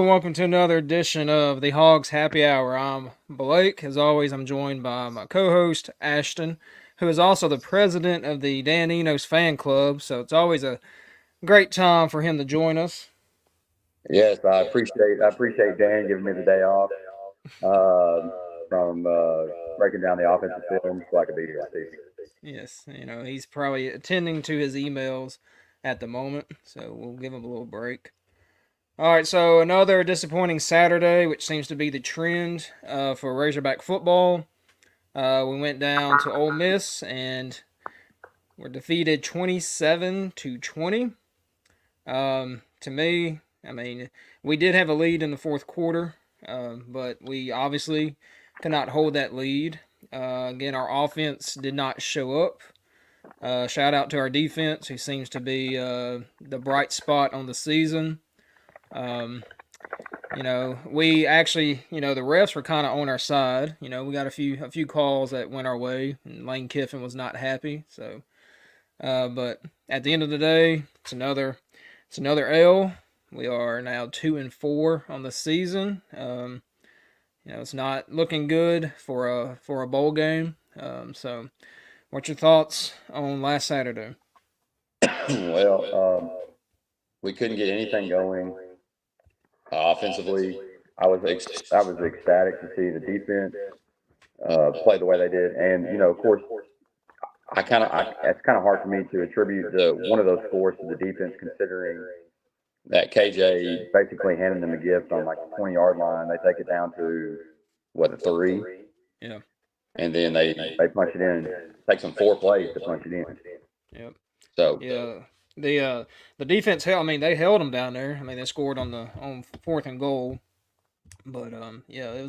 welcome to another edition of the Hogs Happy Hour. I'm Blake. As always, I'm joined by my co-host Ashton, who is also the president of the Dan Enos fan club. So it's always a great time for him to join us. Yes, I appreciate Dan giving me the day off um, from breaking down the offensive film so I could be here this evening. Yes, he's probably attending to his emails at the moment, so we'll give him a little break. All right, so another disappointing Saturday, which seems to be the trend for Razorback football. We went down to Ole Miss and were defeated 27-20. To me, I mean, we did have a lead in the fourth quarter, but we obviously could not hold that lead. Again, our offense did not show up. Shout out to our defense, who seems to be the bright spot on the season. Um, we actually, the refs were kind of on our side. We got a few calls that went our way, and Lane Kiffin was not happy. So, but at the end of the day, it's another L. We are now 2-4 on the season. It's not looking good for a bowl game. So, what's your thoughts on last Saturday? well, we couldn't get anything going offensively. I was ecstatic to see the defense play the way they did, and of course, it's kind of hard for me to attribute one of those scores to the defense, considering that KJ basically handed them a gift on like the 20-yard line. They take it down to what, a three, Yeah. and then they punch it in. It takes them 4 plays to punch it in. Yep. So Yeah. The defense held. I mean, they held them down there. I mean, they scored on fourth and goal. But yeah, it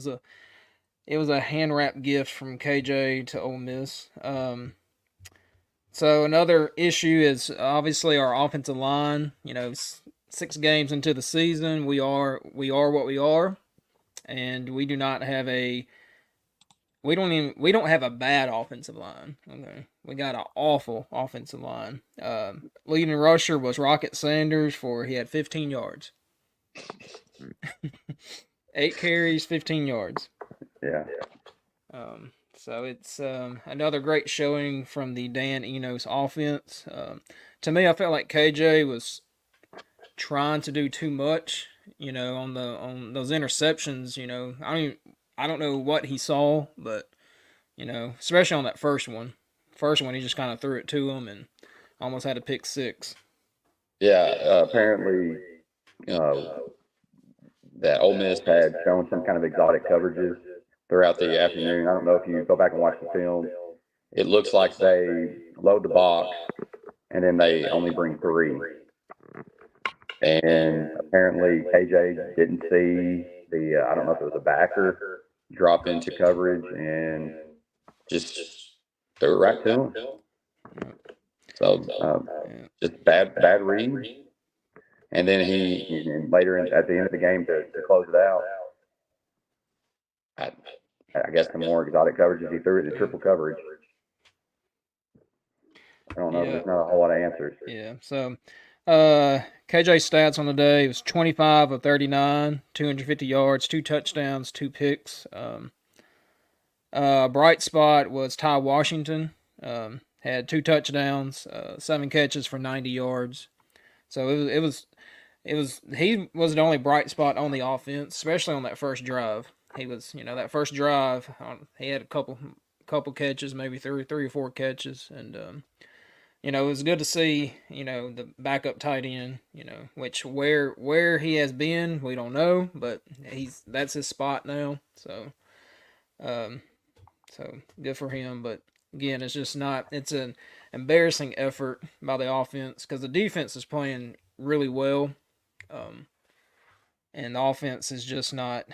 was a hand wrapped gift from KJ to Ole Miss. So another issue is obviously our offensive line. 6 games into the season, we are what we are, and we do not have a we don't have a bad offensive line. Okay, we got an awful offensive line. Leading rusher was Rocket Sanders he had 15 yards, 8 carries, 15 yards. yeah, So it's another great showing from the Dan Enos offense. To me, I felt like KJ was trying to do too much. On those interceptions. I don't know what he saw, but especially on that first one. First one, he just kind of threw it to him and almost had a pick six. yeah. Apparently, uh, that Ole Miss had shown some kind of exotic coverages throughout the afternoon. I don't know if you go back and watch the film. It looks like they load the box and then they only bring three. And apparently KJ didn't see I don't know if it was a backer drop into coverage and just threw it right to him. So just bad read. And then and later at the end of the game to close it out, I, I guess the more exotic coverages he threw it to triple coverage. I don't know. Yeah, There's not a whole lot of answers. yeah. So, KJ stats on the day was 25 of 39, 250 yards, 2 touchdowns, 2 picks. Bright spot was Ty Washington. Had 2 touchdowns, 7 catches for 90 yards. So it was he was the only bright spot on the offense, especially on that first drive. He was, that first drive. He had a couple catches, maybe three or four catches, and it was good to see, the backup tight end, which where he has been, we don't know, but that's his spot now. Um, so good for him. But again, it's just not. It's an embarrassing effort by the offense because the defense is playing really well, um, and the offense is just not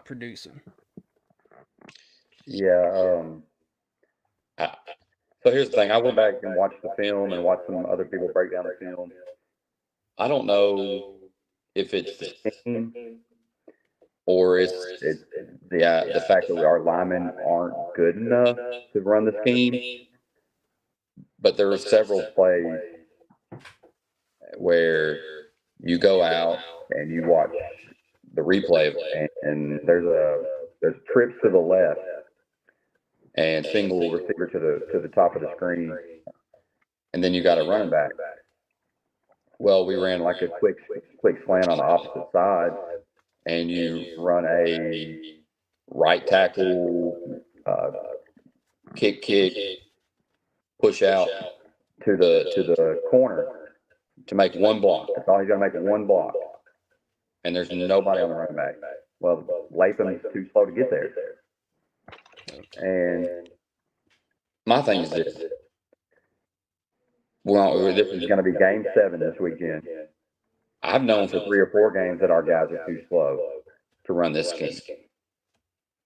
producing. Yeah. I, so here's the thing. I went back and watched the film and watched some other people break down the film. I don't know if it's the scheme or it's the fact that our linemen aren't good enough to run the scheme. But there were several plays where you go out and you watch the replay, and there's trips to the left and single receiver to the top of the screen, and then you got a running back. Well, we ran like a quick slant on the opposite side, and you run a right tackle kick, push out to the corner to make one block. That's all he's got to make, one block. And there's nobody on the running back. Well, Latham's too slow to get there. And my thing is this. Well, this is going to be game 7 this weekend. I've known for 3 or 4 games that our guys are too slow to run this scheme.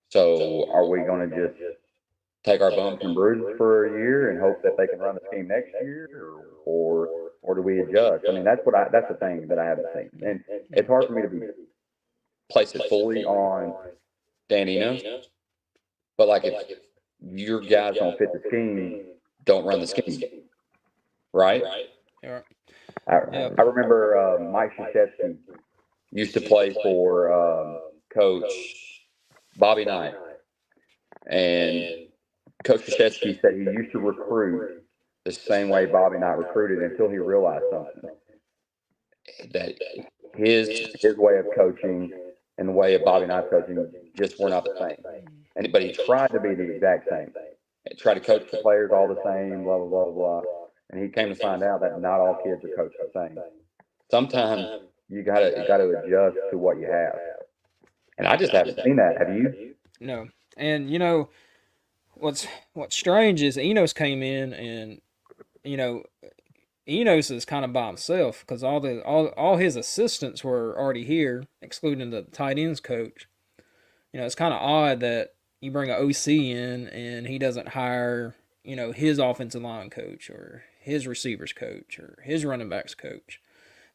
So are we going to just take our bumps and bruises for a year and hope that they can run the scheme next year, or do we adjust? I mean, that's the thing that I haven't seen, and it's hard for me to place it fully on Dan Enos. But like, if your guys don't fit the scheme, don't run the scheme, right? Yeah. I remember Mike Krzyzewski used to play for Coach Bobby Knight, and Coach Krzyzewski said he used to recruit the same way Bobby Knight recruited until he realized something, that his way of coaching and the way of Bobby Knight's coaching just were not the same. But he tried to be the exact same. He tried to coach the players all the same, blah, blah, blah, blah. And he came to find out that not all kids are coached the same. Sometimes you gotta adjust to what you have. And I just haven't seen that. Have you? No. And what's strange is Enos came in, and Enos is kind of by himself because all his assistants were already here, excluding the tight ends coach. It's kind of odd that you bring an OC in and he doesn't hire his offensive line coach or his receivers coach or his running backs coach.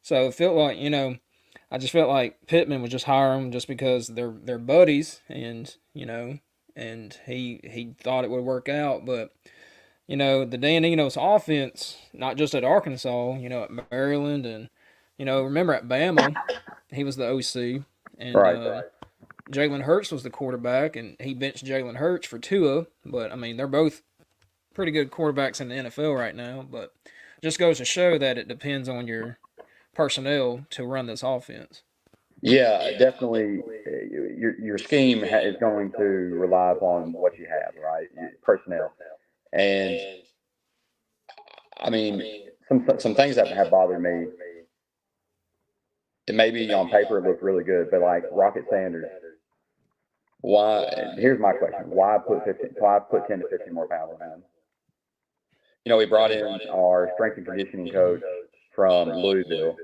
So it felt like I just felt like Pittman would just hire him just because they're buddies, and and he thought it would work out. But the Dan Enos offense, not just at Arkansas, at Maryland, and remember at Bama, he was the OC, and Right. Jalen Hurts was the quarterback, and he benched Jalen Hurts for Tua. But I mean, they're both pretty good quarterbacks in the NFL right now. But just goes to show that it depends on your personnel to run this offense. Yeah, definitely. Your scheme is going to rely upon what you have, right? Personnel, and I mean, some things that have bothered me. It maybe on paper it looked really good, but like Rocket Sanders, why? Here's my question: Why put 10 to 15 more pounds on him? We brought in our strength and conditioning coach from Louisville.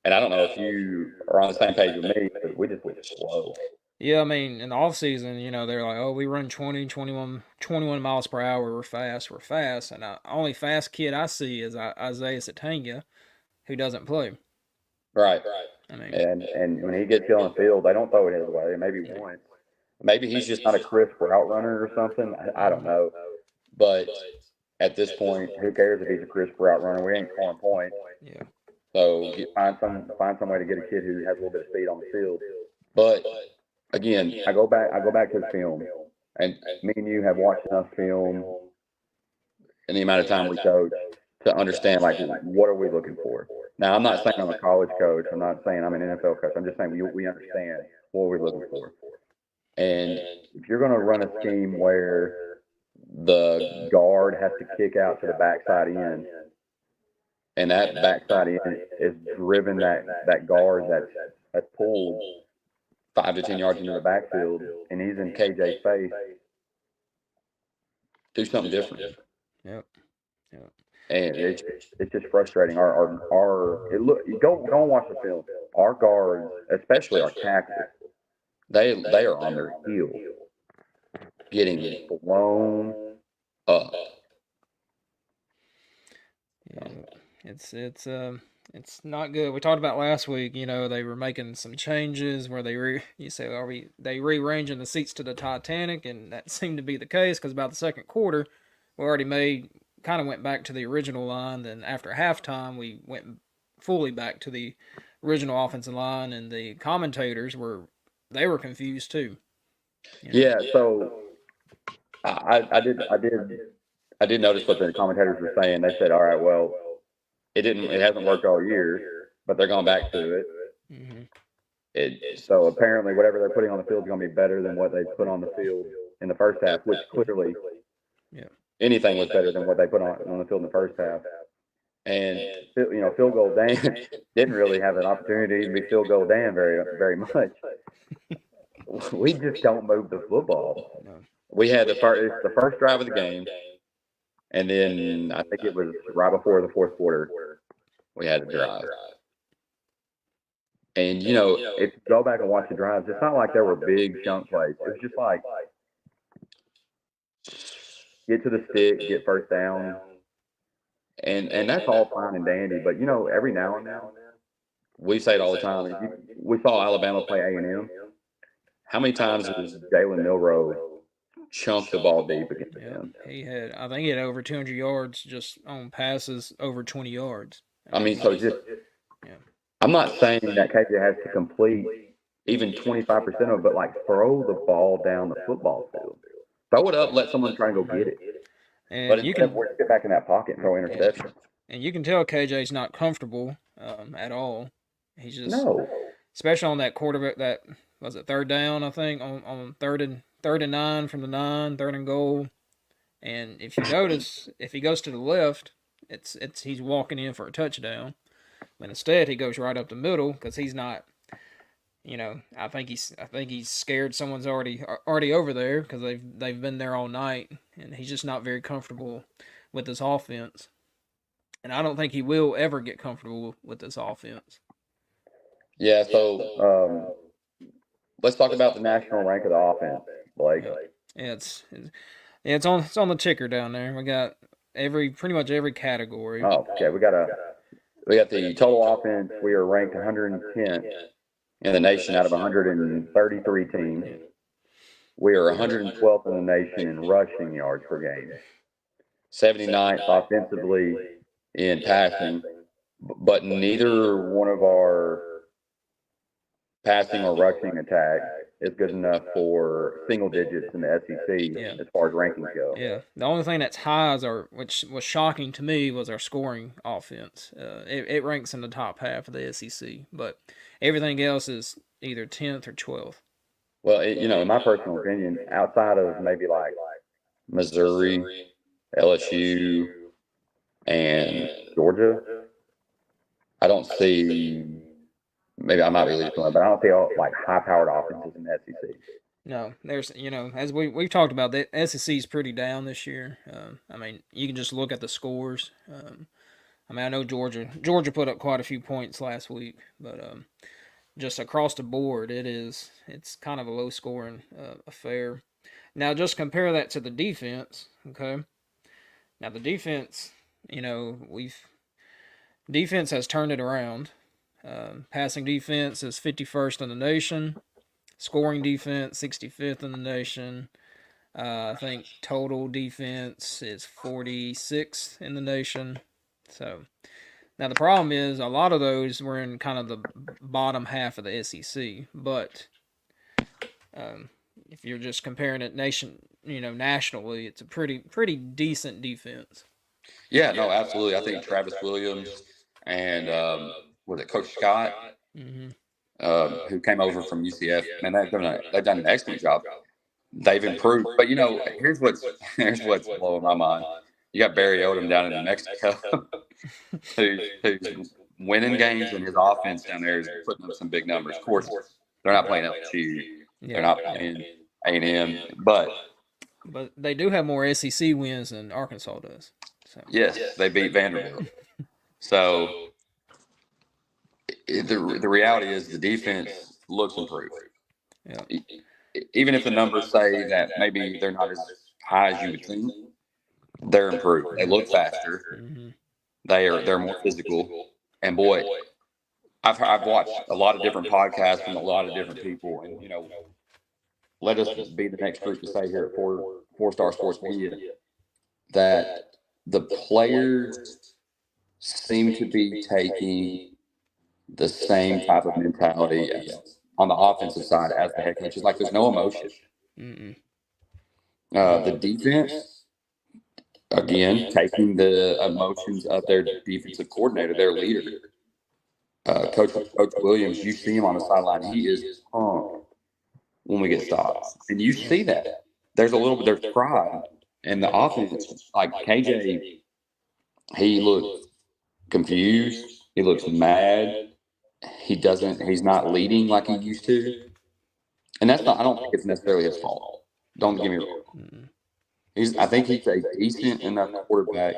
And I don't know if you are on the same page with me, but we just look slow. Yeah, I mean, in the off season, they're like, oh, we run 20, 21 miles per hour. We're fast. And the only fast kid I see is Isaiah Satanga, who doesn't play. Right. I mean, and when he gets on the field, they don't throw it his way. Maybe once. Maybe he's just not a crisp route runner or something. I don't know. But at this point, who cares if he's a crisp route runner? We ain't scoring points. Yeah. So find some way to get a kid who has a little bit of speed on the field. But again, I go back to the film, and me and you have watched enough film in the amount of time we coach to understand, like, what are we looking for. Now, I'm not saying I'm a college coach. I'm not saying I'm an NFL coach. I'm just saying we understand what we're looking for. And if you're going to run a scheme where the guard has to kick out to the backside end, and that backside end is driven that guard that's pulled 5 to 10 yards into the backfield, and he's in KJ's face, do something different. Yep. And it's just frustrating. You go and watch the film. Our guards, especially our tackles, they are on their heels, getting blown up. Yeah, it's not good. We talked about last week. They were making some changes where they rearranging the seats to the Titanic, and that seemed to be the case because about the second quarter, we already kind of went back to the original line. Then after halftime, we went fully back to the original offensive line, and the commentators were confused too. Yeah. So I did notice what the commentators were saying. They said, all right, well, it hasn't worked all year, but they're going back to it. Mm-hmm. So apparently whatever they're putting on the field is going to be better than what they put on the field in the first half, which clearly anything was better than what they put on the field in the first half. And field goal Dan didn't really have an opportunity to be field goal Dan very much. We just don't move the football. No. We had the first drive of the game, and then I think it was right before the fourth quarter we had a drive. And if you go back and watch the drives, it's not like there were big chunk plays. It was just like get to the stick, get first down, and that's all fine and dandy. But every now and then, we say it all the time. We saw Alabama play A&M. How many times was Jalen Milroe chunk the ball deep against them? I think he had over 200 yards just on passes over 20 yards. I mean, so just I'm not saying that KJ has to complete even 25% of it, but like throw the ball down the football field. Throw it up, let someone try and go get it. And but you can get back in that pocket and throw interception. And you can tell KJ's not comfortable at all. He's just especially on that quarterback. That was it, third down. I think on third and 9 from the 9, third and goal. And if you notice, if he goes to the left, it's he's walking in for a touchdown. But instead, he goes right up the middle because he's not. I think he's scared someone's already over there because they've been there all night, and he's just not very comfortable with this offense. And I don't think he will ever get comfortable with this offense. Yeah. So let's talk about the national rank of the offense, Blake. Yeah, it's on the ticker down there. We got pretty much every category. Oh, okay. We got the total offense. We are ranked 110th in the nation out of 133 teams. We are 112th in the nation in rushing yards per game. 79th offensively in passing, but neither one of our passing or rushing attack is good enough for single digits in the SEC as far as rankings go. Yeah, the only thing that's high which was shocking to me, was our scoring offense. It ranks in the top half of the SEC, but everything else is either 10th or 12th. Well, in my personal opinion, outside of maybe like Missouri, LSU, and Georgia, I don't see. Maybe I might be losing one, but I don't see all like high-powered offenses in the SEC. No, there's as we've talked about, the SEC is pretty down this year. I mean, you can just look at the scores. I mean, I know Georgia put up quite a few points last week, but just across the board, it's kind of a low-scoring affair. Now, just compare that to the defense. Okay, now the defense, defense has turned it around. Passing defense is 51st in the nation. Scoring defense, 65th in the nation. I think total defense is 46th in the nation. So now the problem is a lot of those were in kind of the bottom half of the SEC. But if you're just comparing it nationally, it's a pretty decent defense. Yeah, no, absolutely. I think Travis Williams and was it Coach Scott, who came over from UCF, man, they've done an excellent job. They've improved, but here's what's blowing my mind. You got Barry Odom down in New Mexico, who's winning games, and his offense down there is putting up some big numbers. Of course, they're not playing LSU, they're not playing A&M, but they do have more SEC wins than Arkansas does. So. Yes, they beat Vanderbilt. So the reality is the defense looks improved. Yeah. Even if the numbers say that maybe they're not as high as you would think, they're improved. They look faster. They're more physical. And boy, I've watched a lot of different podcasts from a lot of different people, and let us be the next group to say here at Four Star Sports Media that the players seem to be taking the same type of mentality as on the offensive side as the head coach. It's like there's no emotion. Mm-mm. The defense, again, taking the emotions of their defensive coordinator, their leader, Coach Williams. You see him on the sideline; he is pumped when we get stops, and you see that. There's pride, and the offense, like KJ, he looked confused. He looks mad. He's not leading like he used to. And that's not, I don't think it's necessarily his fault. Don't get me wrong. Mm-mm. I think he's a decent enough quarterback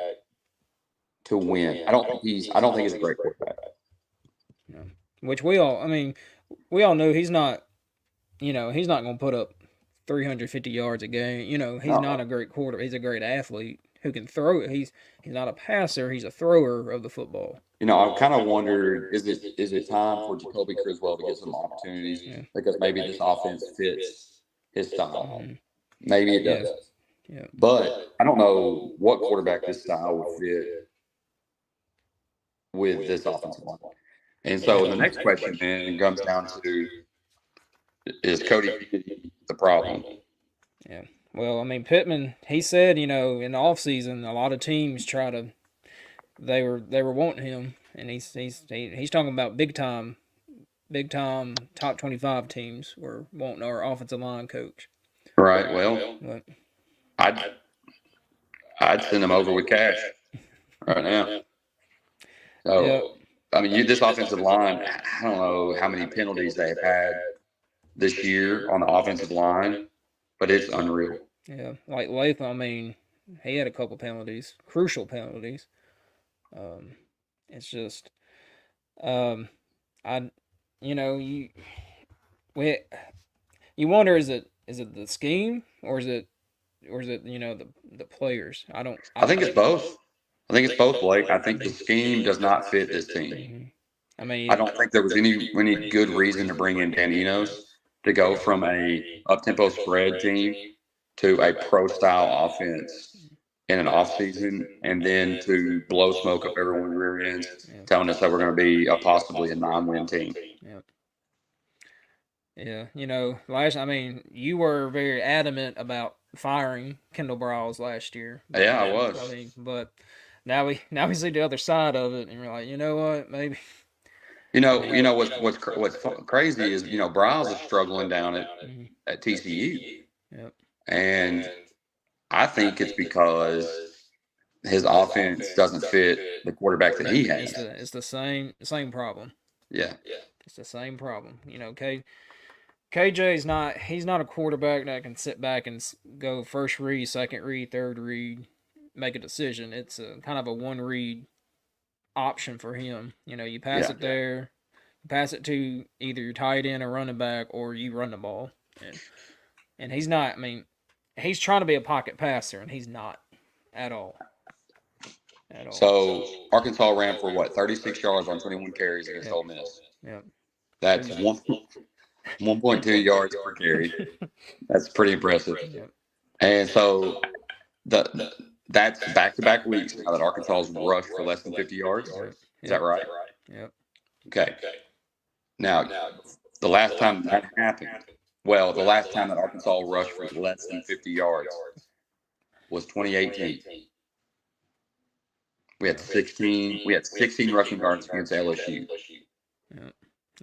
to win. I don't think he's a great quarterback. Yeah. Which we all know he's not, he's not going to put up 350 yards a game. He's not a great quarterback. He's a great athlete who can throw it. He's not a passer. He's a thrower of the football. I kind of wondered, is it time for Jacoby Criswell to get some opportunities because maybe this offense fits his style. Mm-hmm. Maybe it does. Yeah. But I don't know what quarterback this style would fit with this offensive line. And so the next question then comes down to, is Cody the problem? Yeah. Well, Pittman, he said, in the offseason, a lot of teams they were wanting him, and he's talking about big time top 25 teams were wanting our offensive line coach. Right. Well, but I'd send him over with cash right now. So, this offensive line, I don't know how many penalties they've had this year on the offensive line, but it's unreal. Yeah, like Latham, he had a couple penalties, crucial penalties. It's just, I, you wonder, is it the scheme or is it the players? I think it's both. I think it's both, Blake. I think the scheme does not fit this team. I don't think there was any good reason to bring in Dan Enos to go from a up-tempo spread team to a pro-style offense in an offseason and then to blow smoke up everyone's rear ends, telling us that we're going to be possibly a 9-win team. Yeah, you were very adamant about firing Kendall Briles last year. Yeah, I was. But now we see the other side of it, and we're like, you know what, maybe. What's crazy is Briles is struggling down at TCU. Yep. And I think it's because his offense doesn't fit the quarterback that he has. It's the same problem. Yeah. It's the same problem. KJ's he's not a quarterback that can sit back and go first read, second read, third read, make a decision. It's a kind of a one read option for him. You pass it there, you pass it to either your tight end or running back, or you run the ball. And he's not. He's trying to be a pocket passer, and he's not at all. So Arkansas ran for 36 yards on 21 carries against Ole Miss. Yeah. That's 1.2 yards per carry. That's pretty impressive. Yep. And so that's back-to-back weeks now that Arkansas has rushed for less than 50 yards. Is that right? Yep. Okay. Now, the last time that happened, the last time that Arkansas rushed for less than 50 yards was 2018. We had 16 rushing yards against LSU. Yeah.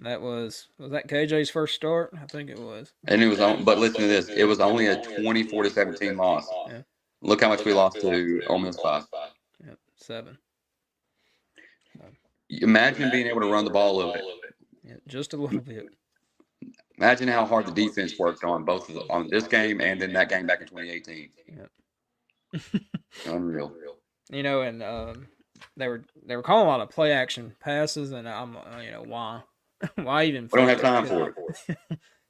That was that KJ's first start? I think it was. And it was but listen to this. It was only a 24-17 loss. Yeah. Look how much we lost to Ole Miss by. Yep, 7. Imagine being able to run the ball a little bit. Yeah, just a little bit. Imagine how hard the defense worked on on this game and then that game back in 2018. Yep. Unreal. And they were calling a lot of play action passes, and I'm why? Why even? We don't have time for it.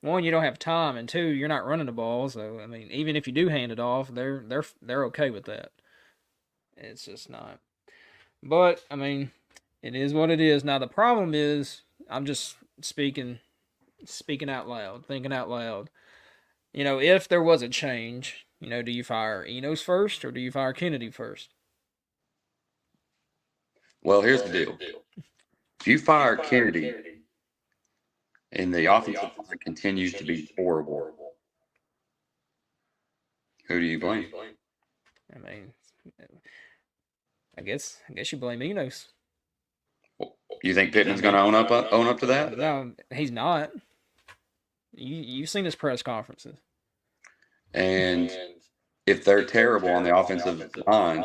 One, you don't have time, and two, you're not running the ball. So even if you do hand it off, they're okay with that. It's just not. But it is what it is. Now the problem is, I'm just speaking out loud, thinking out loud. If there was a change, do you fire Enos first or do you fire Kennedy first? Well, here's the deal. If you fire Kennedy and the offensive line continues to be horrible, who do you blame? I mean, I guess you blame Enos. You think Pittman's going to own up to that? No, he's not. You've seen his press conferences. And if they're terrible on the offensive line,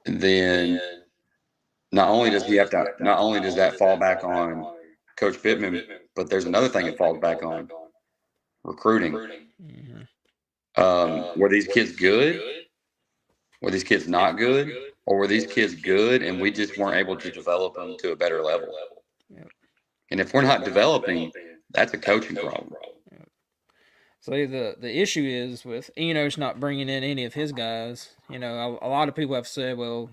then not only does that fall back on Coach Pittman, but there's another thing it falls back on: recruiting. Mm-hmm. Were these kids good? Were these kids not good? Or were these kids good and we just weren't able to develop them to a better level? Yep. And if we're not developing, that's a coaching problem. Yep. So the issue is with Enos not bringing in any of his guys. You know, a lot of people have said, well,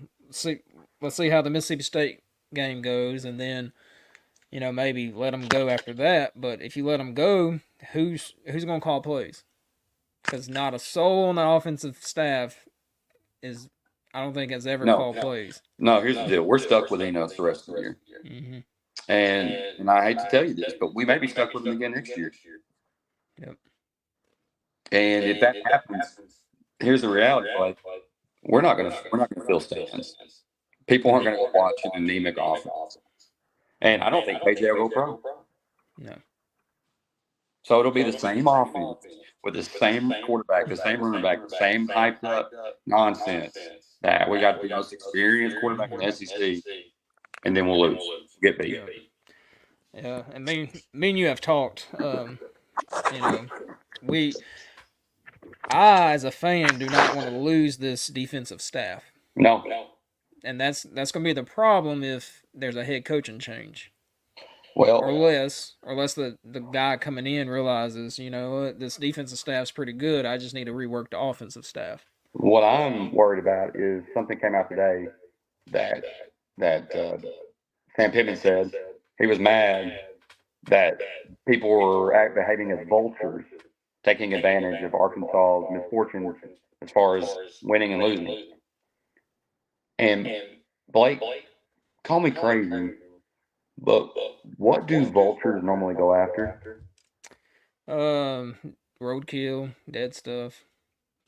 let's see how the Mississippi State game goes, and then maybe let them go after that. But if you let them go, who's going to call plays? Because not a soul on the offensive staff is, I don't think, has ever called plays. No, here's the deal: we're stuck with Enos the rest of the year. Mm-hmm. And I hate to tell you this, but we may be stuck with him again next year. Yep. And if that happens, here's the reality: like we're not gonna fill stands. People aren't gonna go watch an anemic offense. And I don't think KJ will go pro. No. So it'll be the same offense with the same quarterback, the same running back, the same hyped up nonsense that we got the most experienced quarterback in the SEC, and then we'll lose, get beat. Yeah, and me and you have talked. I as a fan do not want to lose this defensive staff. No. And that's going to be the problem if there's a head coaching change. Well, or less the guy coming in realizes, this defensive staff's pretty good. I just need to rework the offensive staff. What I'm worried about is something came out today that Sam Pittman said he was mad that people were behaving as vultures, taking advantage of Arkansas's misfortunes as far as winning and losing. And Blake, call me crazy, but what do vultures normally go after? Roadkill, dead stuff.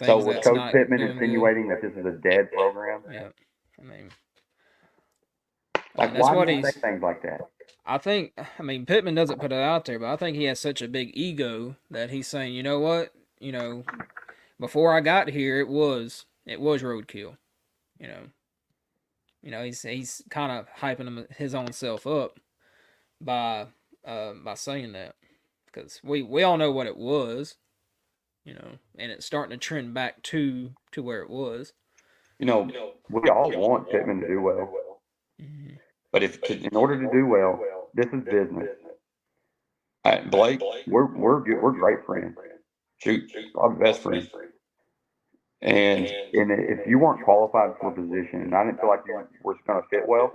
So was Coach Pittman insinuating that this is a dead program? Yeah, I mean, like that's why what do you say things like that? I think. I mean, Pittman doesn't put it out there, but I think he has such a big ego that he's saying, you know what, before I got here, it was roadkill. He's kind of hyping his own self up by saying that, because we all know what it was, and it's starting to trend back to where it was. We all want Pittman to do well, Mm-hmm. but in order to do well, this is business. Blake, we're great friends. Shoot, our best friends. And if you weren't qualified for a position, and I didn't feel like you were going to fit well,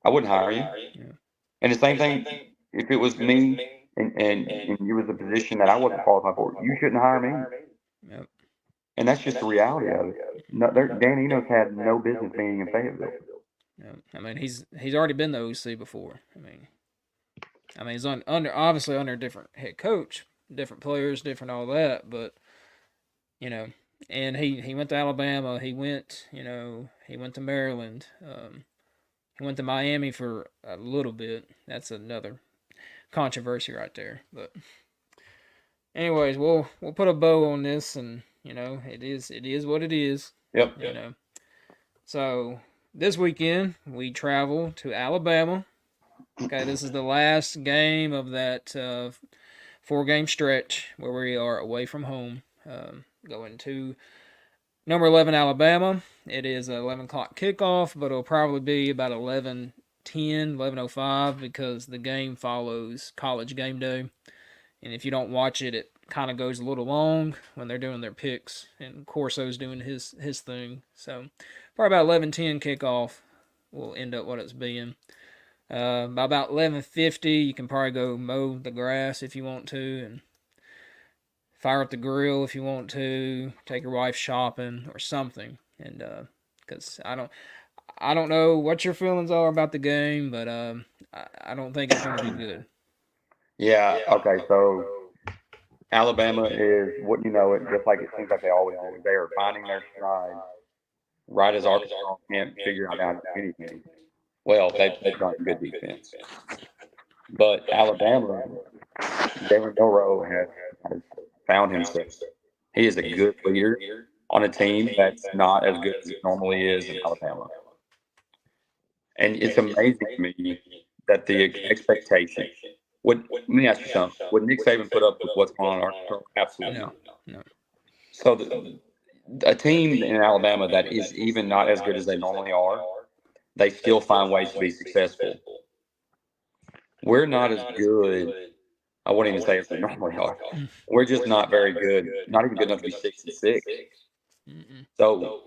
I wouldn't hire you. Yeah. And the same thing, if it was me and you was a position that I wasn't qualified for, you shouldn't hire me. Yep. And that's just the reality of it. No, Dan Enos had no business being in Fayetteville. Yeah. I mean, he's already been the OC before. I mean, he's obviously under a different head coach, different players, different all that, but and he went to Alabama. He went to Maryland. He went to Miami for a little bit. That's another controversy right there. But anyways, we'll put a bow on this, and it is what it is. Yep. So this weekend we travel to Alabama. Okay, this is the last game of that 4-game stretch where we are away from home. Going to number 11 Alabama. It is an 11 o'clock kickoff, but it'll probably be about 11:10, 11:05, because the game follows College Game Day. And if you don't watch it, it kind of goes a little long when they're doing their picks, and Corso's doing his thing. So probably about 11:10 kickoff will end up what it's being. By about 11:50, you can probably go mow the grass if you want to, and fire up the grill if you want to, take your wife shopping or something. And because I don't know what your feelings are about the game, but I don't think it's going to be good. Yeah. Okay. So Alabama is, what you know, it just like it seems like they always do. They are finding their stride right as Arkansas can't figure out how to do anything. Well, they've done good defense, but Alabama, Jalen Milroe has found himself. He is a good leader on a team that's not as good as it normally is in Alabama. And it's amazing to me that the expectation let me ask you something. Would Nick Saban put up with what's going on in Arkansas? Absolutely No, not. no. So a team in Alabama that is even not as good as they normally are, they still find ways to be successful. We're not as good. I wouldn't even say as we normally are. We're just not very good. Not even good enough to be 6-6. Mm-mm. So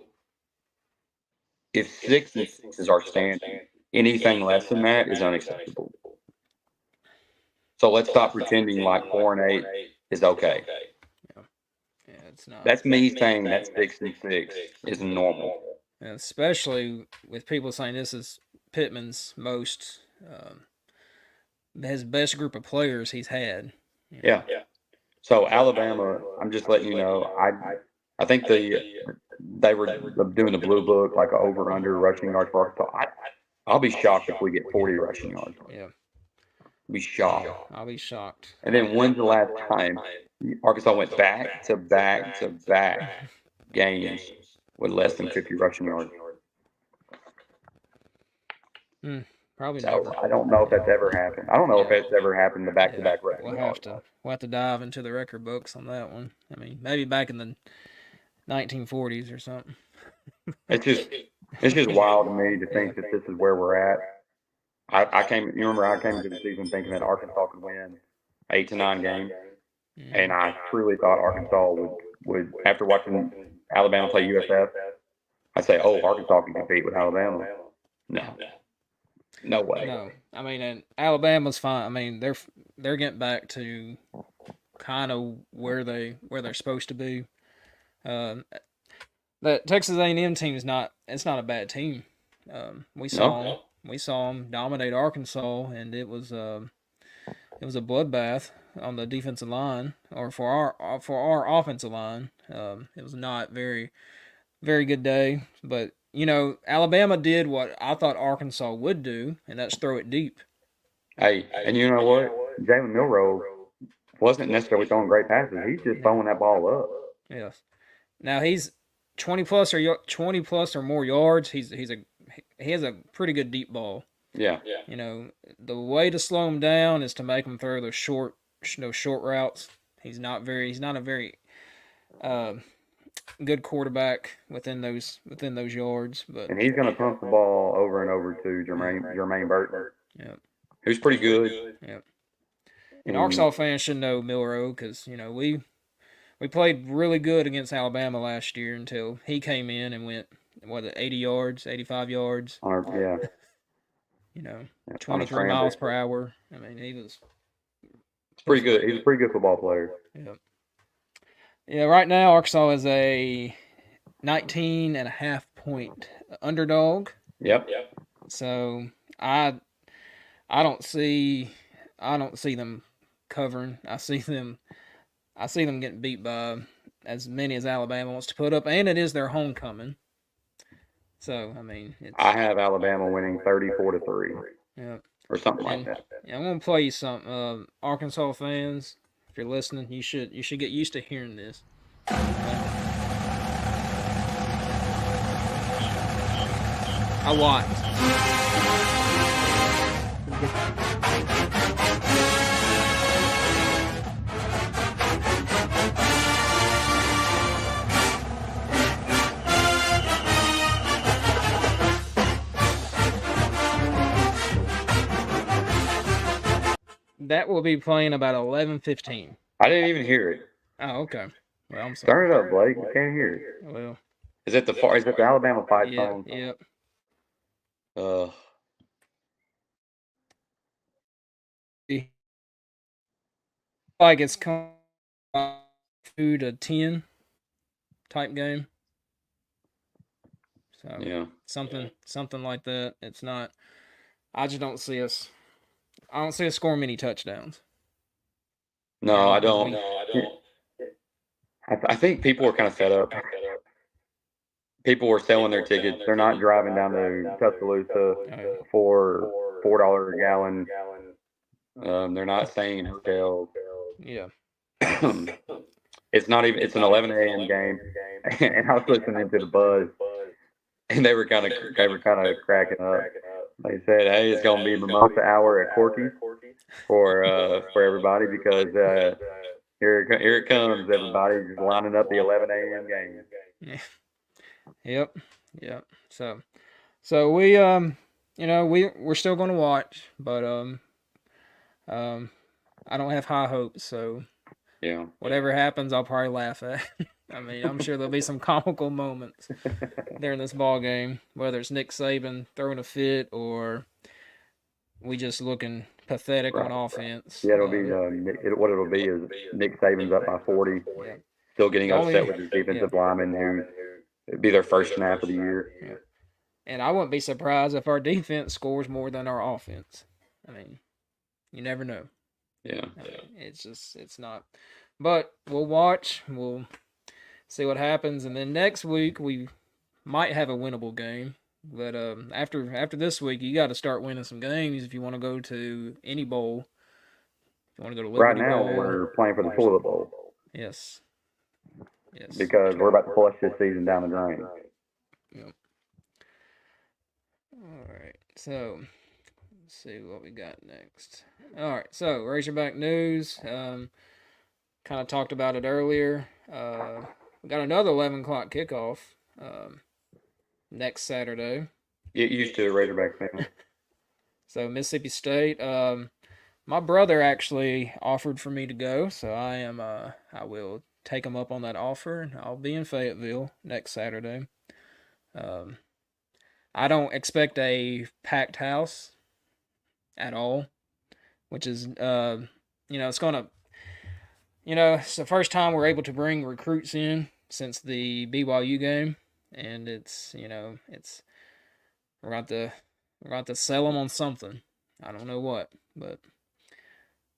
if 6-6 is our standard, anything less than that is unacceptable. So let's stop pretending like 4-8 is okay. Yeah, yeah, it's not. That's me saying that 6-6 is normal. Yeah, especially with people saying this is Pittman's most, his best group of players he's had. You know. Yeah. So Alabama, I'm just letting you know, I think they were doing the blue book like over under rushing yards for Arkansas. I'll be shocked if we get 40 rushing yards. Yeah. I'll be shocked. I'll be shocked. And then when's the last time Arkansas went back to back to back games with less than 50 rushing yards? Probably So never. I don't know if that's ever happened. I don't know if it's ever happened the back to back rushing yards. We'll have to dive into the record books on that one. I mean, maybe back in the 1940s or something. It's just wild to me to think that this is where we're at. You remember I came into the season thinking that Arkansas could win 8 to 9 games, and I truly thought Arkansas would after watching Alabama play USF, I'd say, oh, Arkansas can compete with Alabama. No, no way. No, I mean, and Alabama's fine. I mean, they're getting back to kind of where they're supposed to be. Um, that Texas A&M team is not. It's not a bad team. We saw them dominate Arkansas, and it was a bloodbath on the defensive line, or for our offensive line. It was not very good day, but you know Alabama did what I thought Arkansas would do, and that's throw it deep. Hey, and you know what? Jalen Milroe wasn't necessarily throwing great passes. He's just throwing that ball up. Yes. Now he's 20 plus or more yards. He has a pretty good deep ball. Yeah. You know, the way to slow him down is to make him throw those short routes. He's not a very uh, good quarterback within those yards, but And he's going to pump the ball over and over to Jermaine Burton. Yeah. Who's pretty good. Yeah. And Arkansas fans should know Milroe because you know we played really good against Alabama last year until he came in and went 80 yards, 85 yards. Yeah. You know, 23 miles per hour. I mean, It's pretty good. He's a pretty good football player. Yeah. Yeah, right now Arkansas is a 19.5-point underdog. Yep. So I don't see them covering. I see them getting beat by as many as Alabama wants to put up, and it is their homecoming. So I mean, I have Alabama winning 34-3. Yeah. Or something like that. Yeah, I'm gonna play you something. Arkansas fans, if you're listening, you should get used to hearing this. A lot. That will be playing about 11:15. I didn't even hear it. Oh, okay. Well, I'm sorry. Turn it up, Blake. I can't hear it. Well, is it the Alabama fight song? Yep. Like it's 2-10 type game. So Yeah. something like that. It's not. I just don't see us. I don't see us scoring many touchdowns. No, I don't. I think people are kind of fed up. People were selling their tickets. They're not driving down to Tuscaloosa for $4 a gallon. They're not staying in hotels. Yeah. It's not even. It's an 11 a.m. game, and I was listening to the buzz, and they were kind of cracking up. They said, "Hey, it's gonna be mimosa hour at Corky's for everybody because here it comes. Everybody just lining up the 11 a.m. game." Yeah. Yep. Yep. So we we're still going to watch, but um I don't have high hopes, so Yeah. whatever happens I'll probably laugh at. I mean, I'm sure there'll be some comical moments during this ball game, whether it's Nick Saban throwing a fit or we just looking pathetic on offense. Yeah, it'll be what it'll be is Nick Saban's up by 40, Yeah. still getting The only- upset with his defensive lineman who it'd be their first snap of the year. Yeah. And I wouldn't be surprised if our defense scores more than our offense. I mean, you never know. Yeah. I mean, it's not. But we'll watch. We'll see what happens, and then next week we might have a winnable game. But after this week, you got to start winning some games if you want to go to any bowl. If you want to go to Right Liberty now, Bowl. we're playing for the toilet bowl. Yes. Yes. Because we're about to flush this season down the drain. Yep. All right. So let's see what we got next. All right. So Razorback news. Kind of talked about it earlier. We got another 11 o'clock kickoff next Saturday. Get used to it, Razorback fan. So Mississippi State. My brother actually offered for me to go, so I will take him up on that offer, and I'll be in Fayetteville next Saturday. I don't expect a packed house at all, which is it's gonna it's the first time we're able to bring recruits in since the BYU game, and it's we're about to sell them on something. I don't know what, but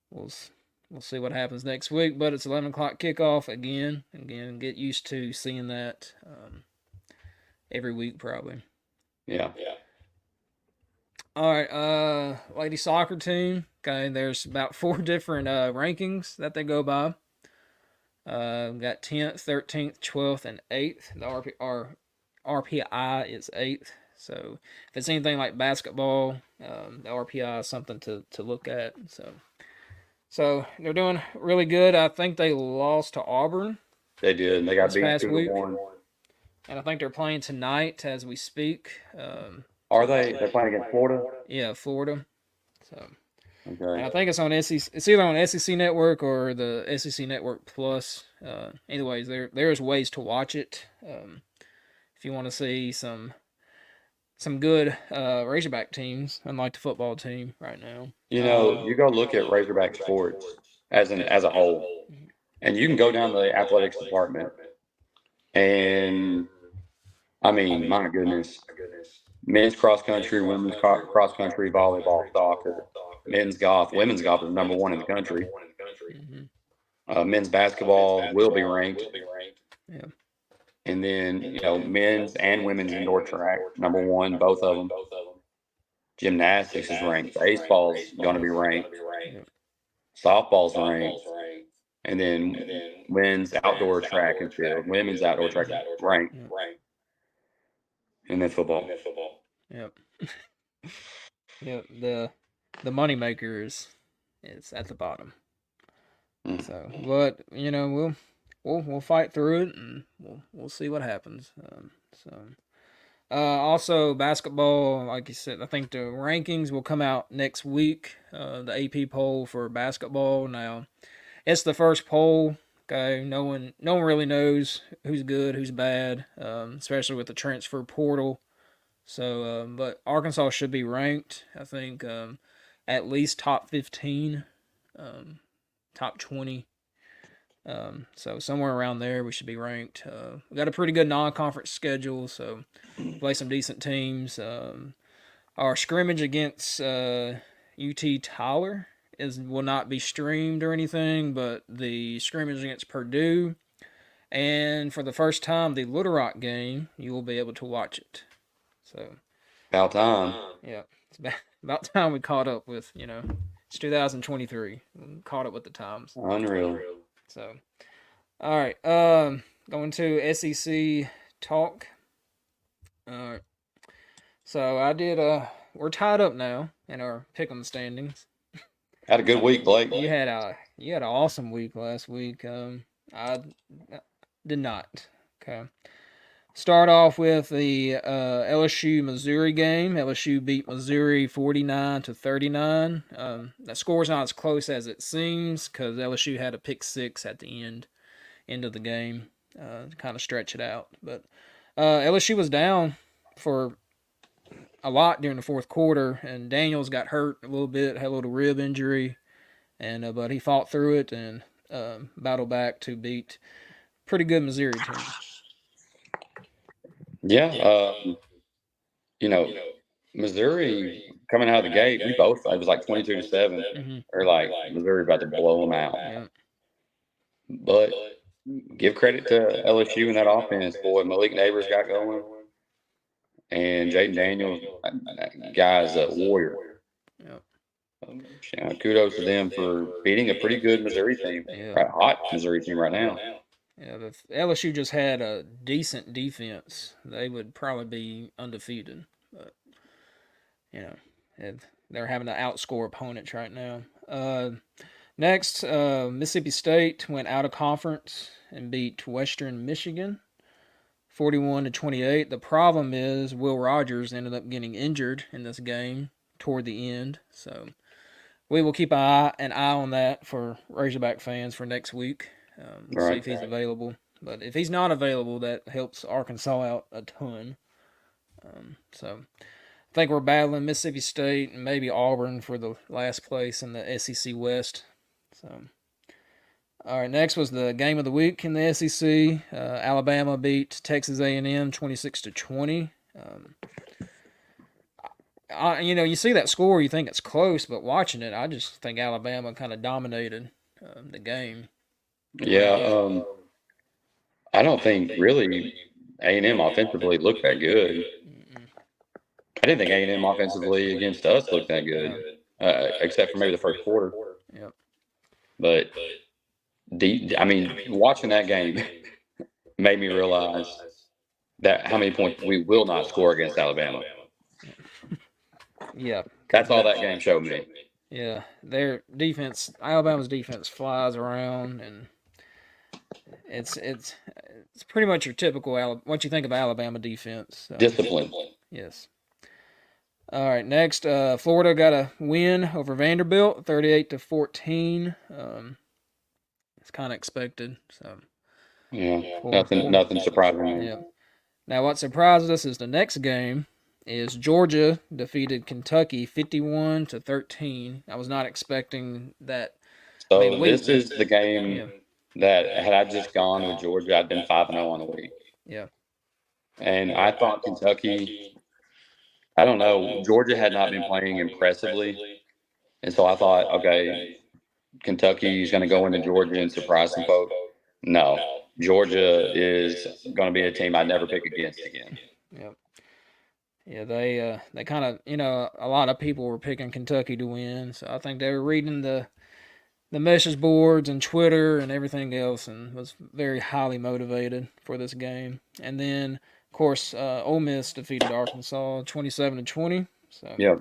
we'll see what happens next week. But it's 11 o'clock kickoff again. Again, get used to seeing that every week probably. Yeah. All right, lady soccer team. Okay, there's about 4 different rankings that they go by. We got 10th, 13th, 12th, and 8th. The RPI is 8th. So if it's anything like basketball, the RPI is something to look at. So they're doing really good. I think they lost to Auburn. They did. They got this beat past 2-1. And I think they're playing tonight as we speak. Are they? They're playing against Florida? Yeah, Florida. So, okay. And I think it's on SEC. It's either on SEC Network or the SEC Network Plus. Anyways, there's ways to watch it. If you want to see some good Razorback teams, unlike the football team right now. You go look at Razorback sports as a whole, and you can go down to the athletics department, and I mean, my goodness, men's cross country, women's cross country, volleyball, soccer, men's golf, women's golf is number 1 in the country. Men's basketball will be ranked. Yeah. And then, men's and women's indoor track, number 1, both of them. Gymnastics is ranked. Baseball's going to be ranked. Softball's ranked. And then men's outdoor track and field, women's outdoor track ranked. And then football. Yep. Yep. The moneymaker is at the bottom. So, but we'll fight through it, and we'll see what happens. Also basketball, like you said, I think the rankings will come out next week. The AP poll for basketball. Now, it's the first poll. Okay, no one really knows who's good, who's bad, especially with the transfer portal. So, but Arkansas should be ranked. I think at least top 15, top 20. So somewhere around there we should be ranked. We got a pretty good non-conference schedule, so play some decent teams. Our scrimmage against UT Tyler will not be streamed or anything, but the scrimmage against Purdue and for the first time the Little Rock game, you will be able to watch it. So About time. yeah, it's about time we caught up with it's 2023. Caught up with the times. Unreal. So all right, going to SEC talk. All right. So I did. We're tied up now in our pick'em standings. Had a good week, Blake. You had an awesome week last week. I did not. Okay. Start off with the LSU Missouri game. LSU beat Missouri 49-39. That score's not as close as it seems because LSU had a pick six at the end of the game to kind of stretch it out. But LSU was down for a lot during the fourth quarter, and Daniels got hurt a little bit, had a little rib injury, and but he fought through it and battled back to beat pretty good Missouri team. Yeah, Missouri coming out of the gate, it was like 22-7, or like Missouri about to blow them out. Yeah. But give credit to LSU and that offense, boy. Malik Neighbors got going, and Jaden Daniels, that guy's a warrior. Yep. Kudos to them for beating a pretty good Missouri team, a hot Missouri team right now. Yeah, if LSU just had a decent defense, they would probably be undefeated. But they're having to outscore opponents right now. Next, Mississippi State went out of conference and beat Western Michigan 41-28. The problem is Will Rogers ended up getting injured in this game toward the end, so we will keep an eye on that for Razorback fans for next week. See if he's available. But if he's not available, that helps Arkansas out a ton. So I think we're battling Mississippi State and maybe Auburn for the last place in the SEC West. So, all right, next was the game of the week in the SEC. Alabama beat Texas A&M 26-20. You see that score, you think it's close, but watching it, I just think Alabama kind of dominated the game. Yeah, I don't think really A&M offensively looked that good. I didn't think A&M offensively against us looked that good, except for maybe the first quarter. Yep. But watching that game made me realize that how many points we will not score against Alabama. Yeah, that's all that game showed me. Yeah, their defense, Alabama's defense, flies around, and it's pretty much your typical what you think of Alabama defense. So. Discipline. Yes. All right, next, Florida got a win over Vanderbilt, 38-14. It's kind of expected. So. Yeah, nothing surprising. Yeah. Now, what surprised us is the next game is Georgia defeated Kentucky 51-13. I was not expecting that. So this is the game that had I just gone with Georgia, I'd been 5-0 on the week. Yeah. And I thought Kentucky, I don't know, Georgia had not been playing impressively. And so I thought, okay, Kentucky is going to go into Georgia and surprise some folks. No, Georgia is going to be a team I'd never pick against again. Yep. Yeah, they kind of, a lot of people were picking Kentucky to win. So I think they were reading the message boards and Twitter and everything else and was very highly motivated for this game. And then, of course, Ole Miss defeated Arkansas 27-20. So yeah.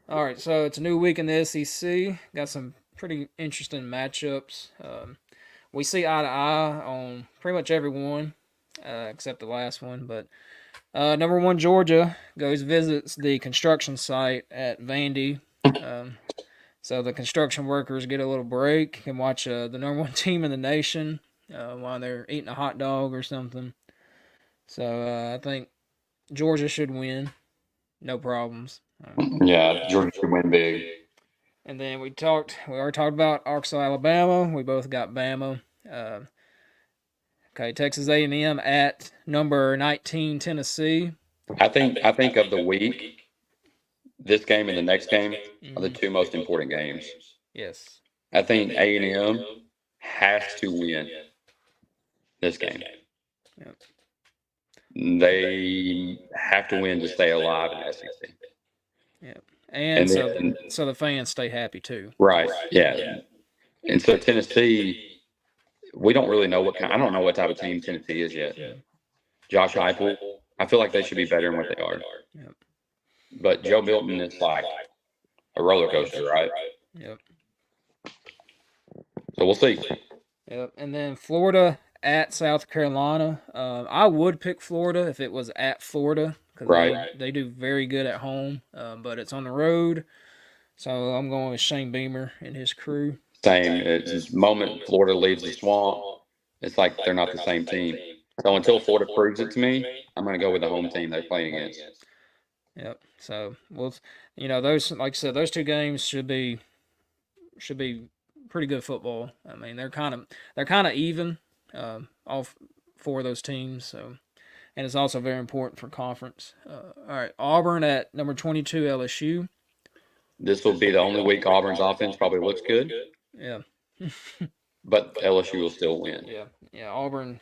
All right, so it's a new week in the SEC. Got some pretty interesting matchups. We see eye to eye on pretty much everyone except the last one. But number one, Georgia visits the construction site at Vandy. So the construction workers get a little break and watch the number one team in the nation while they're eating a hot dog or something. So I think Georgia should win. No problems. Yeah, Georgia should win big. And then we already talked about Arkansas, Alabama. We both got Bama. Uh, okay, Texas A&M at number 19 Tennessee. I think of the week, this game and the next game are the Mm-hmm. two most important games. Yes. I think A&M has to win this game. Yep. They have to win to stay alive in the SEC. Yep. And And so then, so the fans stay happy too. right, yeah. And so Tennessee, we don't really know I don't know what type of team Tennessee is yet. Josh Heupel, I feel like they should be better than what they are. Yep. But Joe Milton is like a roller coaster, right? Yep. So we'll see. Yep. And then Florida at South Carolina. I would pick Florida if it was at Florida because Right. they do very good at home, but it's on the road. So I'm going with Shane Beamer and his crew. Same. It's the moment Florida leaves the swamp, it's like they're not the same team. So until Florida proves it to me, I'm going to go with the home team they're playing against. Yep. So those, like I said, those two games should be pretty good football. I mean, they're kind of even, all four of those teams. So, and it's also very important for conference. All right, Auburn at number 22 LSU. This will be the only week Auburn's offense probably looks good, Yeah. but LSU will still win. Yeah. Auburn.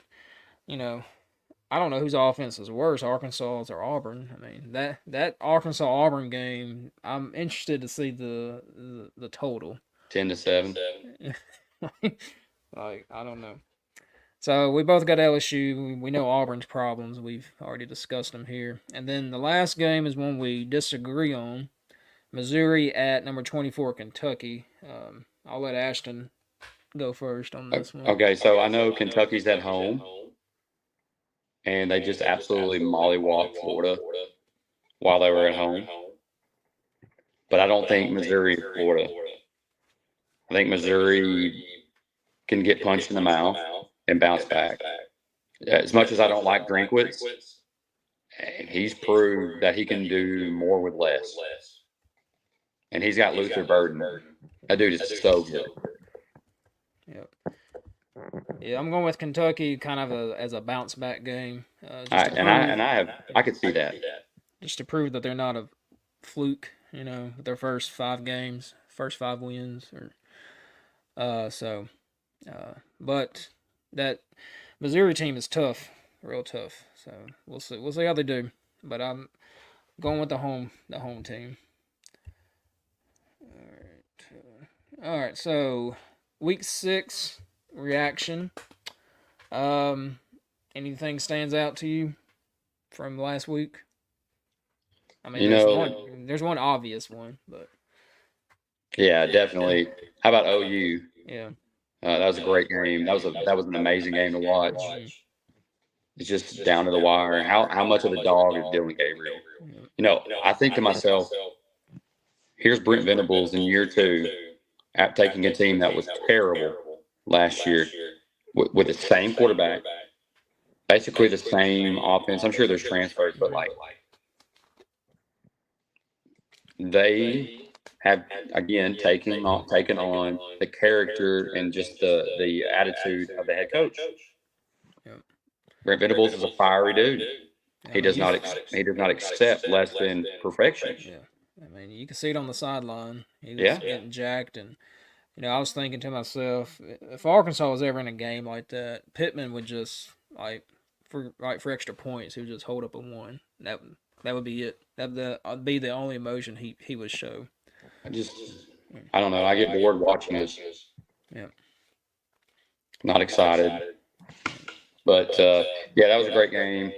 I don't know whose offense is worse, Arkansas's or Auburn. I mean that Arkansas Auburn game. I'm interested to see the total. 10-7. Like I don't know. So we both got LSU. We know Auburn's problems. We've already discussed them here. And then the last game is one we disagree on. Missouri at number 24 Kentucky. I'll let Ashton go first on this one. Okay, so I know Kentucky's at home, and they just absolutely mollywalked Florida while they were at home. But I don't think Missouri is Florida. I think Missouri can get punched in the mouth and bounce back. As much as I don't like Drinkwitz, he's proved that he can do more with less. And he's got Luther Burden. That dude is so good. Yep. Yeah, I'm going with Kentucky, kind of as a bounce back game. I could see that. Just to prove that they're not a fluke. Their first 5 games, first 5 wins, but that Missouri team is tough, real tough. So we'll see. We'll see how they do. But I'm going with the home team. All right. So week 6 reaction. Anything stands out to you from last week? I mean, there's one obvious one, but yeah, definitely. How about OU? Yeah. That was a great game. That was an amazing game to watch. It's just down to the wire. How much of a dog is Dylan Gabriel? I think to myself, here's Brent Venables in year 2, at taking a team that was terrible last year with the same quarterback, basically the same offense. I'm sure there's transfers, but they have again taken on the character and just the attitude of the head coach. Yep. Brent Venables is a fiery dude. He does not accept less than perfection. Yeah. I mean, you can see it on the sideline. He was Yeah. getting jacked, and I was thinking to myself, if Arkansas was ever in a game like that, Pittman would just for extra points, he would just hold up a 1. That would be it. That'd be the only emotion he would show. I don't know. I get bored watching this. Yeah. Not excited. But yeah, that was a great game.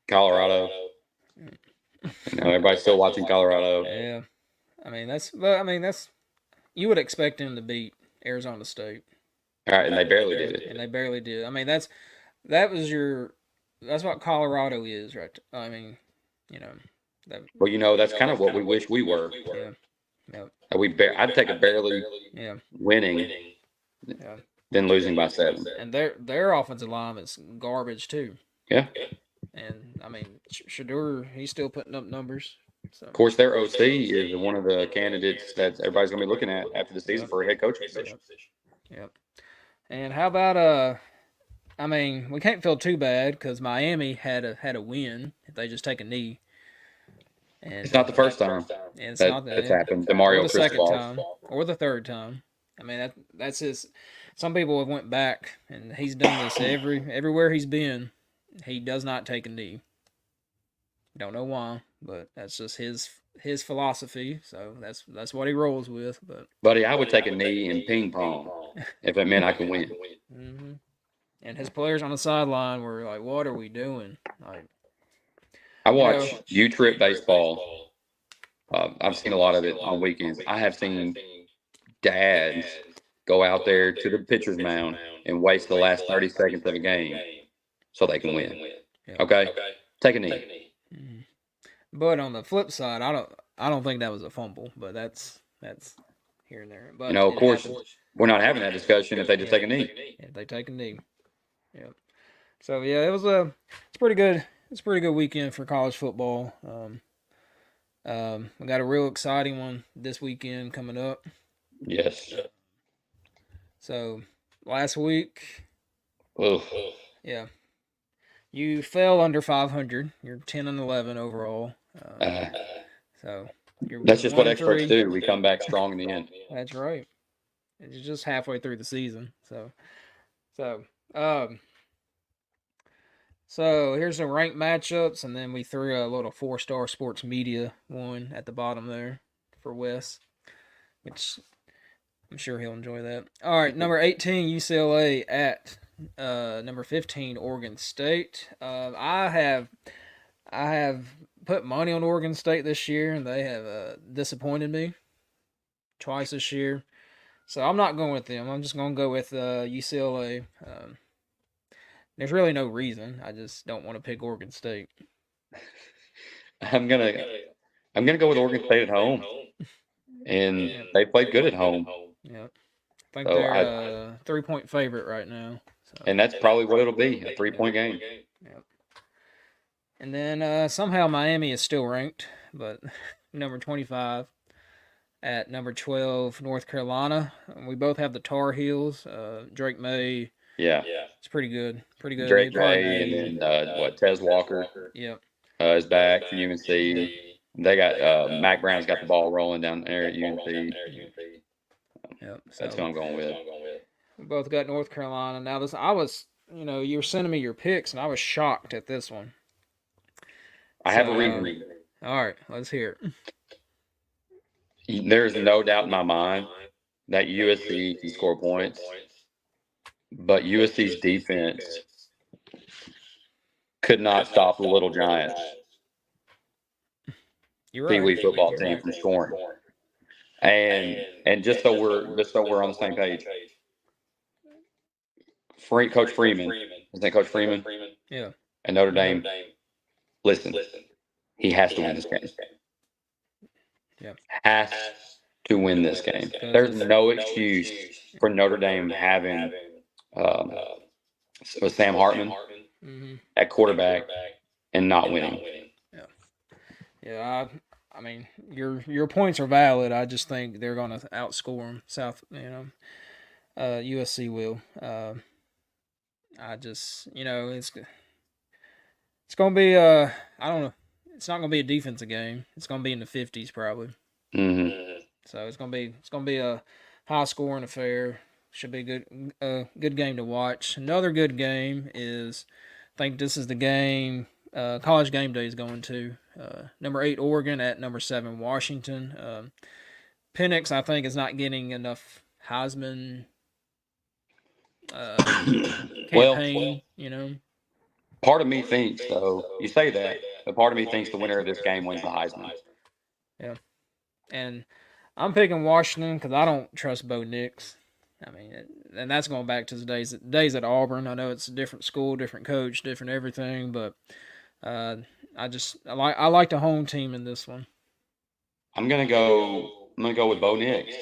Colorado. Everybody's still watching Colorado. Yeah. I mean that's you would expect him to beat Arizona State. All right, and they barely did it. And they barely did. I mean that's what Colorado is, right? I mean, Well, that's kind of what we wish we were. Yeah. Yep. I'd take a barely winning than losing by 7. And their offensive line is garbage too. Yeah. And I mean, Shedeur, he's still putting up numbers. So. Of course, their OC is one of the candidates that everybody's going to be looking at after the season for a head coaching position. Yep. And how about I mean, we can't feel too bad because Miami had a win if they just take a knee, It's and not the first time it's that not it's the happened to or Mario the second Cristobal. time or the third time. I mean that's his. Some people have went back and he's done this everywhere he's been. He does not take a knee. Don't know why, but that's just his philosophy. So that's what he rolls with. But Buddy, I would take a knee in ping pong if it meant I could win. mm-hmm. And his players on the sideline were like, "What are we doing?" Like, I you know, watch U-Trip baseball. I've seen a lot of it on weekends. I have seen dads go out there to the pitcher's mound and waste the last 30 seconds of a game so they can win. yeah. Okay? Take a knee. Mm-hmm. But on the flip side, I don't think that was a fumble, but that's here and there. But Of it course, happened. we're not having that discussion if they just take a knee. If they take a knee. Yeah. So yeah, it's pretty good. It's a pretty good weekend for college football. We got a real exciting one this weekend coming up. Yes. So last week, Oof. yeah, you fell under 500. You're 10-11 overall. So That's just what experts 1-3. do. We come back strong in the end. That's right. It's just halfway through the season. So, um, so here's some ranked matchups, and then we threw a little 4-star sports media one at the bottom there for Wes, which I'm sure he'll enjoy that. All right, number 18 UCLA at number 15 Oregon State. I have put money on Oregon State this year, and they have disappointed me twice this year. So I'm not going with them. I'm just going to go with UCLA. There's really no reason. I just don't want to pick Oregon State. I'm gonna go with Oregon State at home, and they played good at home. Yep. I think So they're a 3-point favorite right now. So. And that's probably what it'll be, a 3-point game. Yep. And then somehow Miami is still ranked, but number 25 at number 12 North Carolina. We both have the Tar Heels. Drake May. Yeah. It's pretty good. Pretty good. Drake May and then Tez Walker. Yep. Is back for UNC. They got Mac Brown's got the ball rolling down there at UNC. Yep. That's who I'm going with. We both got North Carolina. Now this, I was, you were sending me your picks, and I was shocked at this one. I have a reason. All right, let's hear it. There's no doubt in my mind that USC can score points, but USC's defense could not stop the Little Giants. You're right. Pee Wee football team from scoring. And just so we're on the same page, Coach Freeman, isn't that Coach Freeman? Yeah. And Notre Dame. Listen, he has to win this game. Yeah. Has to win this game. There's no excuse for Notre Dame having Sam Hartman at quarterback and not winning. Yeah. Yeah. I mean, your points are valid. I just think they're going to outscore them. USC will. I just, it's going to be I don't know. It's not going to be a defensive game. It's going to be in the 50s probably. Mm-hmm. So it's going to be a high scoring affair. Should be a good game to watch. Another good game is, I think this is the game College Game Day is going to. Number 8 Oregon at number 7 Washington. Penix, I think, is not getting enough Heisman campaign. Part of me thinks, though, you say that, but part of me thinks the winner of this game wins the Heisman. Yeah, and I'm picking Washington because I don't trust Bo Nix. I mean, and that's going back to the days at Auburn. I know it's a different school, different coach, different everything, but I like the home team in this one. I'm gonna go with Bo Nix.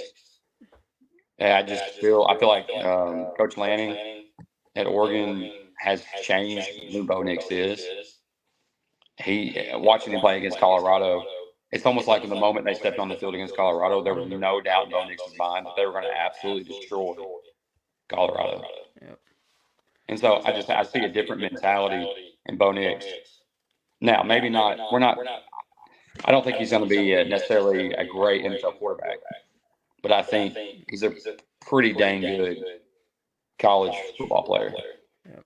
Yeah, I feel like Coach Lanning at Oregon has changed who Bo Nix is. Watching him play against Colorado, it's almost like in the moment they stepped on the field against Colorado, there was no doubt in Bo Nix's mind that they were going to absolutely destroy Colorado. Yep. And so I see a different mentality in Bo Nix. Now, maybe not. We're not. I don't think he's going to be necessarily a great NFL quarterback, but I think he's a pretty dang good college football player. Yep.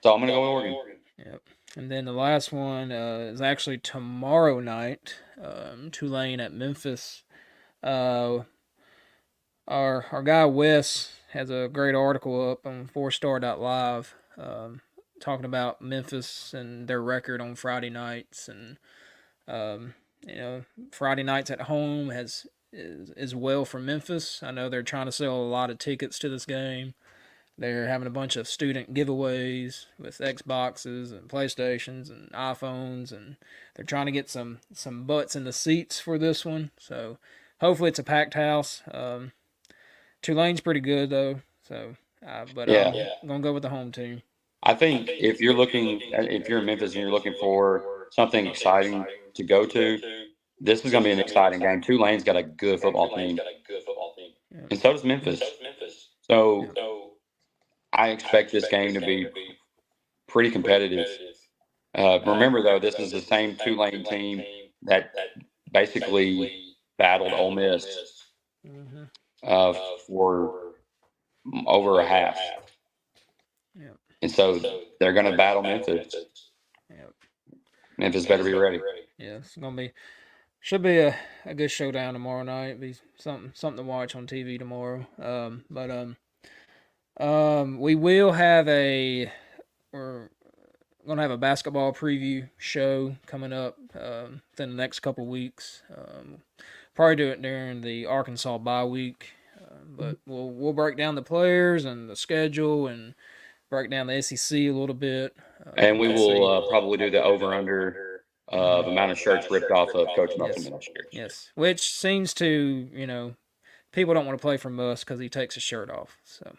So I'm going to go with Oregon. Yep. And then the last one is actually tomorrow night. Tulane at Memphis. Our guy Wes has a great article up on 4star.live talking about Memphis and their record on Friday nights, and Friday nights at home is well for Memphis. I know they're trying to sell a lot of tickets to this game. They're having a bunch of student giveaways with Xboxes and PlayStations and iPhones, and they're trying to get some butts in the seats for this one. So hopefully it's a packed house. Tulane's pretty good though, so but I'm gonna go with the home team. I think if you're in Memphis and you're looking for something exciting to go to, this is going to be an exciting game. Tulane's got a good football team, and so does Memphis. So I expect this game to be pretty competitive. Remember, though, this is the same Tulane team that basically battled Ole Miss for over a half. Yep. And so they're going to battle Memphis. Yep. Memphis better be ready. Yeah, it's gonna should be a good showdown tomorrow night. Be something to watch on TV tomorrow. We will have we're gonna have a basketball preview show coming up within the next couple weeks. Probably do it during the Arkansas bye week, but we'll break down the players and the schedule and break down the SEC a little bit. And we will probably do the over-under of amount of shirts ripped off of Coach Musselman this year. Yes, which seems to, people don't want to play for Muss because he takes his shirt off. So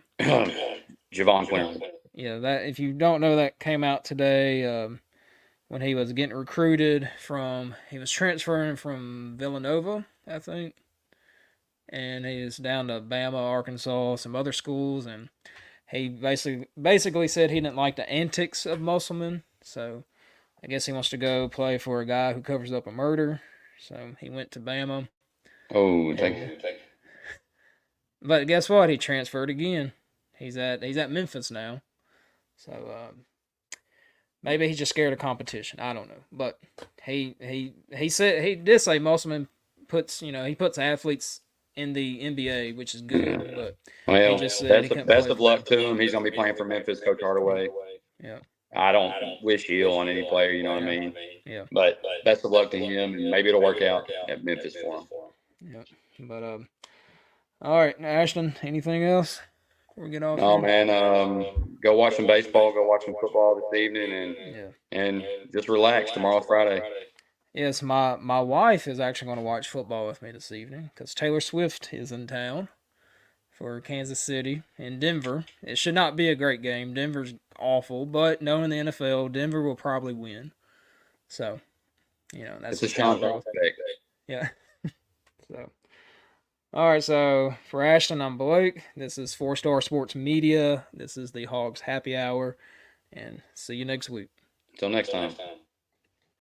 Javon Clinton. Yeah, that if you don't know, that came out today when he was getting recruited he was transferring from Villanova, I think, and he is down to Bama, Arkansas, some other schools, and he basically said he didn't like the antics of Musselman, so I guess he wants to go play for a guy who covers up a murder. So he went to Bama. Oh, thank you. But guess what? He transferred again. He's at Memphis now. So maybe he's just scared of competition. I don't know. But he said he did say Musselman puts athletes in the NBA, which is good. But he just said best of luck to him. He's gonna be playing for Memphis, Coach Hardaway. Yeah. I don't wish ill on any player, you know what I mean? Yeah. But best of luck to him, and maybe it'll work out at Memphis for him. Yeah. But all right, Ashton, anything else before we get off? Oh man, go watch some baseball, go watch some football this evening, and just relax. Tomorrow's Friday. Yes, my wife is actually going to watch football with me this evening because Taylor Swift is in town for Kansas City and Denver. It should not be a great game. Denver's awful, but knowing the NFL, Denver will probably win. So, that's it's a Sean effect. Yeah. So, all right. So for Ashton, I'm Blake. This is 4-Star Sports Media. This is the Hogs Happy Hour, and see you next week. Until next time.